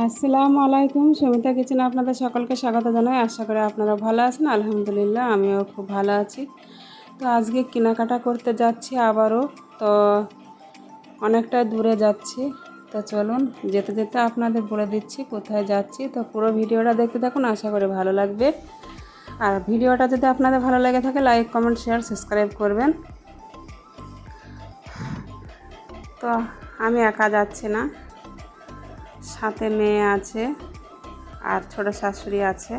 আসসালামু আলাইকুম। সুমিতা কিচেনে আপনাদের সকলকে স্বাগত জানাই। আশা করি আপনারা ভালো আছেন। আলহামদুলিল্লাহ আমিও খুব ভালো আছি। তো আজকে কেনাকাটা করতে যাচ্ছি আবারও। তো অনেকটা দূরে যাচ্ছি। তো চলুন যেতে যেতে আপনাদের বলে দিচ্ছি কোথায় যাচ্ছি। তো পুরো ভিডিওটা দেখতে থাকুন, আশা করি ভালো লাগবে। আর ভিডিওটা যদি আপনাদের ভালো লেগে থাকে লাইক, কমেন্ট, শেয়ার, সাবস্ক্রাইব করবেন। তো আমি একা যাচ্ছি না, সাথে মেয়ে আছে আর ছোট শাশুড়ি আছে।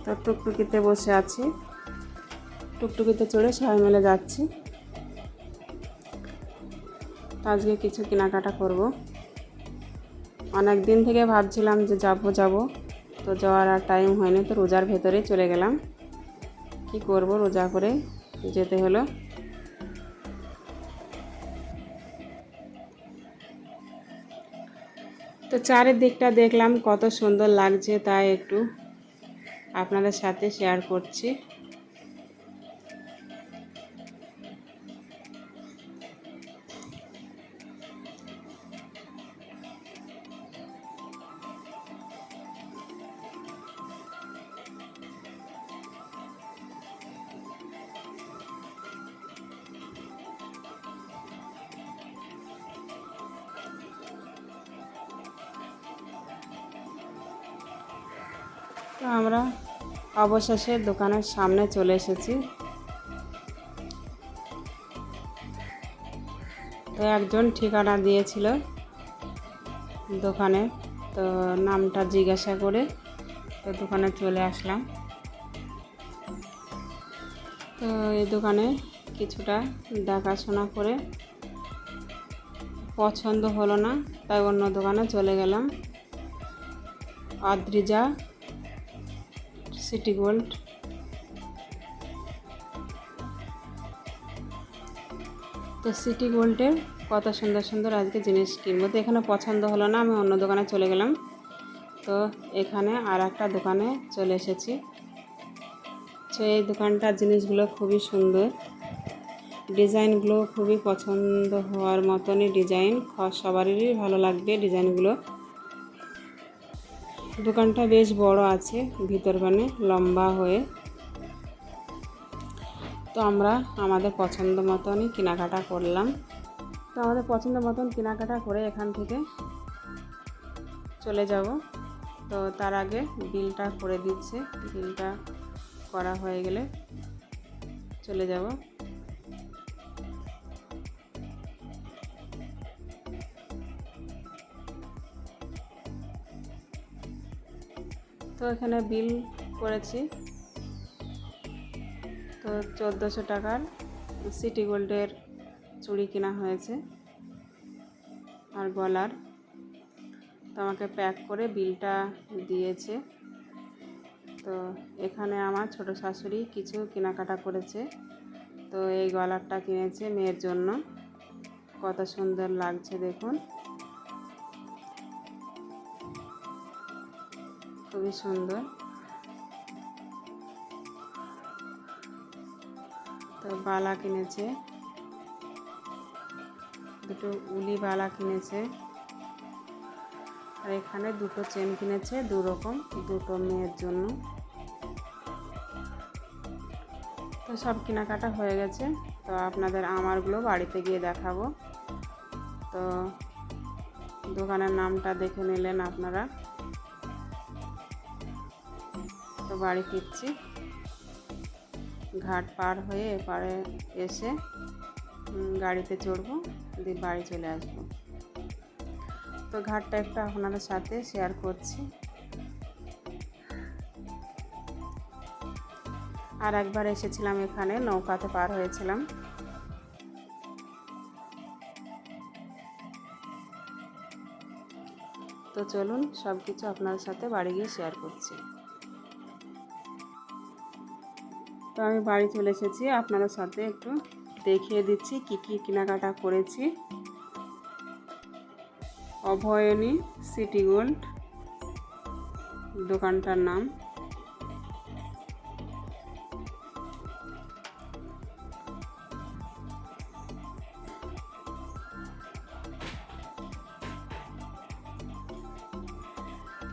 তো টুকটুকিতে বসে আছি, টুকটুকিতে চড়ে সবাই মিলে যাচ্ছি। আজকে কিছু কেনাকাটা করব। অনেক দিন থেকে ভাবছিলাম যে যাব, তো যাওয়ার আর টাইম হয়নি। তো রোজার ভেতরে চলে গেলাম। কি করব, রোজা করে যেতে হলো। তো চারিদিকটা দেখলাম কত সুন্দর লাগছে, তাই একটু আপনাদের সাথে শেয়ার করছি। তো আমরা অবশেষে দোকানের সামনে চলে এসেছি। তো একজন ঠিকানা দিয়েছিল দোকানে, তো নামটা জিজ্ঞাসা করে তো দোকানে চলে আসলাম। তো এই দোকানে কিছুটা দেখাশোনা করে পছন্দ হলো না, তাই অন্য দোকানে চলে গেলাম। Adrija city gold. তো সিটি গোল্ডের কত সুন্দর সুন্দর আজকে জিনিস কিনবো। তো এখানে পছন্দ হলো না, আমি অন্য দোকানে চলে গেলাম। তো এখানে আর একটা দোকানে চলে এসেছি। তো এই দোকানটার জিনিসগুলো খুবই সুন্দর, ডিজাইনগুলো খুবই পছন্দ হওয়ার মতনই ডিজাইন, সবারই ভালো লাগবে ডিজাইনগুলো। দোকানটা বেশ বড় আছে, ভিতর মানে লম্বা হয়ে। তো আমরা আমাদের পছন্দ মতনই কেনাকাটা করলাম। তো আমাদের পছন্দ মতন কেনাকাটা করে এখান থেকে চলে যাব। তো তার আগে বিলটা করে দিচ্ছে, বিলটা করা হয়ে গেলে চলে যাব। তো এখানে বিল করেছি। তো 1400 টাকার সিটি গোল্ডের চুড়ি কেনা হয়েছে আর গলার। তো আমাকে প্যাক করে বিলটা দিয়েছে। তো এখানে আমার ছোট শাশুড়ি কিছু কেনাকাটা করেছে। তো এই গলারটা কিনেছে মেয়ের জন্য, কত সুন্দর লাগছে দেখুন, খুবই সুন্দর। তো বালা কিনেছে, দুটো উলি বালা কিনেছে। আর এখানে দুটো চেন কিনেছে, দু রকম, দুটো মেয়ের জন্য। তো সব কেনাকাটা হয়ে গেছে। তো আপনাদের আমারগুলো বাড়িতে গিয়ে দেখাবো। তো দোকানের নামটা দেখে নিলেন আপনারা। তো বাড়ি ফিরছি, ঘাট পার হয়ে এপারে এসে গাড়িতে চড়বো, দিয়ে বাড়ি চলে আসবো। তো ঘাটটা একটু আপনাদের সাথে শেয়ার করছি। আর একবার এসেছিলাম এখানে, নৌকাতে পার হয়েছিলাম। তো চলুন সব কিছু আপনাদের সাথে বাড়ি গিয়ে শেয়ার করছি। তো আমি বাড়ি চলে এসেছি, আপনাদের সাথে একটু দেখিয়ে দিচ্ছি কি কি কেনাকাটা করেছি। অভয়নী সিটি গোল্ড দোকানটার নাম।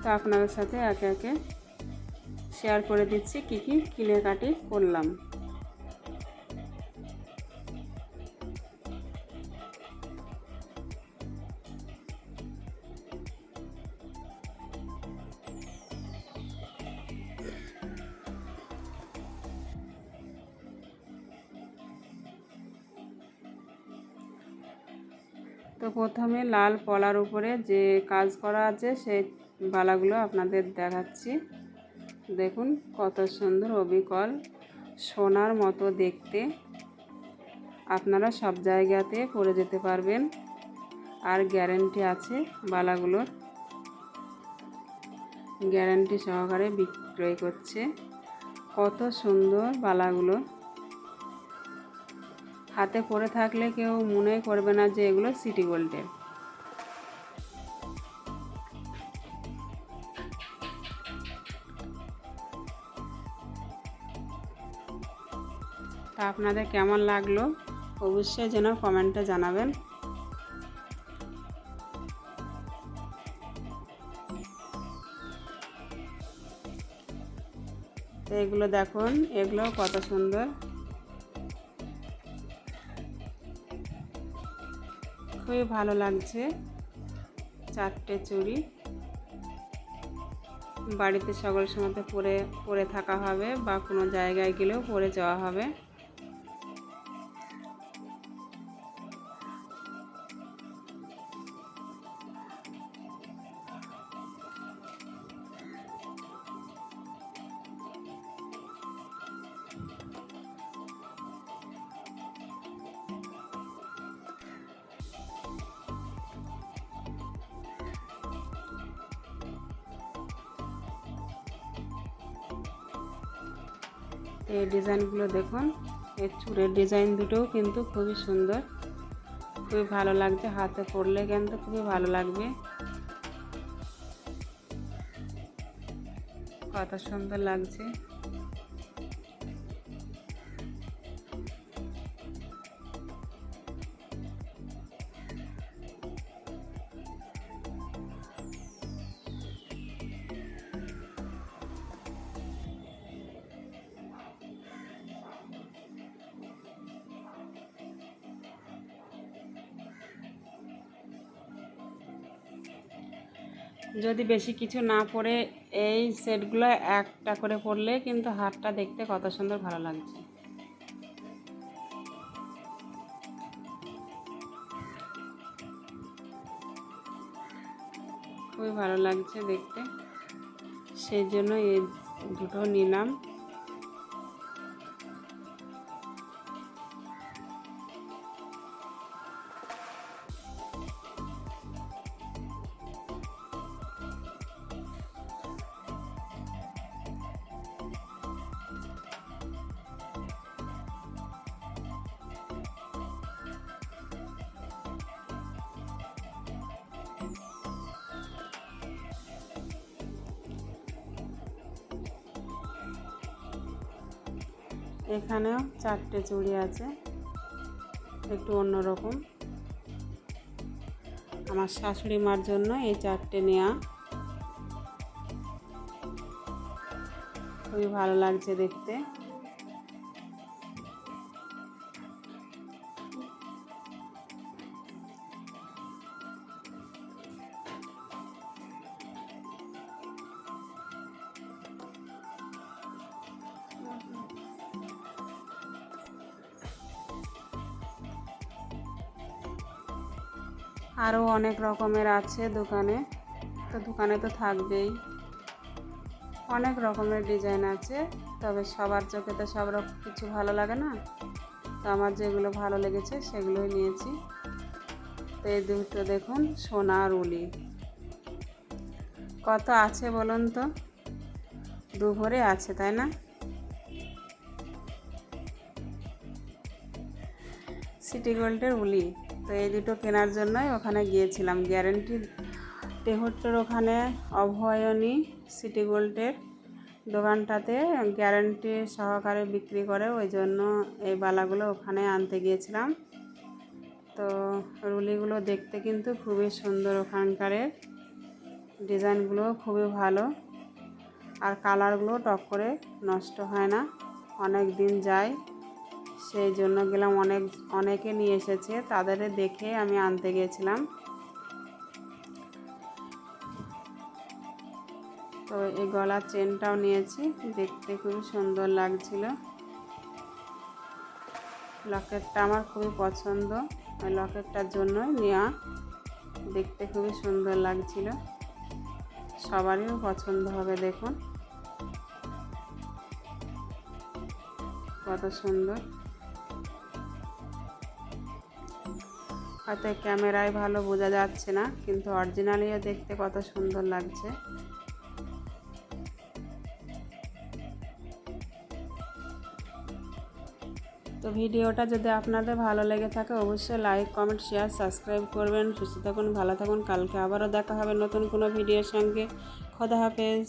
তো আপনাদের সাথে একে একে শেয়ার করে দিচ্ছি কী কী কেনাকাটি করলাম। তো প্রথমে লাল পলার উপরে যে কাজ করা আছে সেই বালাগুলো আপনাদের দেখাচ্ছি। দেখুন কত সুন্দর অবিকল সোনার মতো দেখতে। আপনারা সব জায়গাতে পরে যেতে পারবেন, আর গ্যারান্টি আছে। বালাগুলোর গ্যারান্টি সহকারে বিক্রয় করছে। কত সুন্দর বালাগুলো, হাতে পরে থাকলে কেউ মনে করবে না যে এগুলো সিটি গোল্ডের। তা আপনাদের কেমন লাগলো অবশ্যই যেন কমেন্টে জানাবেন। তো এগুলো দেখুন, এগুলো কত সুন্দর, খুবই ভালো লাগছে। 4টে চুড়ি বাড়িতে সকল সময় পরে থাকা হবে, বা কোনো জায়গায় গেলেও পরে যাওয়া হবে। এই ডিজাইনগুলো দেখুন, এই চুড়ের ডিজাইন দুটোও কিন্তু খুবই সুন্দর, খুবই ভালো লাগছে। হাতে পরলে কিন্তু খুবই ভালো লাগবে। কত সুন্দর লাগছে। যদি বেশি কিছু না পরে এই সেটগুলো একটা করে পরলে কিন্তু হারটা দেখতে কত সুন্দর ভালো লাগছে। খুবই ভালো লাগছে দেখতে, সেই জন্য এই দুটো নিলাম। এখানেও 4টে চুড়ি আছে, একটু অন্যরকম। আমার শাশুড়ি মার জন্য এই 4টে নেওয়া। খুবই ভালো লাগছে দেখতে। আরও অনেক রকমের আছে দোকানে, তো দোকানে তো থাকবেই। অনেক রকমের ডিজাইন আছে, তবে সবার চোখে তো সব রকম কিছু ভালো লাগে না। তো আমার যেগুলো ভালো লেগেছে সেগুলোই নিয়েছি। তো এই দুটো দেখুন, সোনা আর উলি। কত আছে বলুন তো, দুভরে আছে তাই না? সিটি গোল্ডের উলি। তো এই দুটো কেনার জন্যই ওখানে গিয়েছিলাম। গ্যারেন্টি তেহট্টের ওখানে অভয়নী সিটি গোল্ডের দোকানটাতে গ্যারান্টি সহকারে বিক্রি করে, ওই জন্য এই বালাগুলো ওখানে আনতে গিয়েছিলাম। তো রুলিগুলো দেখতে কিন্তু খুবই সুন্দর ওখানকারের। ডিজাইনগুলো খুবই ভালো, আর কালারগুলো টক করে নষ্ট হয় না, অনেক দিন যায়। সেই জন্য গেলাম, অনেকে নিয়ে এসেছে, তাদের দেখে আমি আনতে গিয়েছিলাম। তো এই গলার চেনটাও নিয়েছি, দেখতে খুবই সুন্দর লাগছিল। লকেটটা আমার খুবই পছন্দ, ওই লকেটটার জন্যই নেওয়া। দেখতে খুবই সুন্দর লাগছিল, সবারই পছন্দ হবে। দেখুন কত সুন্দর। হয়তো ক্যামেরায় ভালো বোঝা যাচ্ছে না, কিন্তু অরিজিনালিও দেখতে কত সুন্দর লাগছে। তো ভিডিওটা যদি আপনাদের ভালো লেগে থাকে অবশ্যই লাইক, কমেন্ট, শেয়ার, সাবস্ক্রাইব করবেন। সুস্থ থাকুন, ভালো থাকুন। কালকে আবারও দেখা হবে নতুন কোনো ভিডিওর সঙ্গে। খোদা হাফেজ।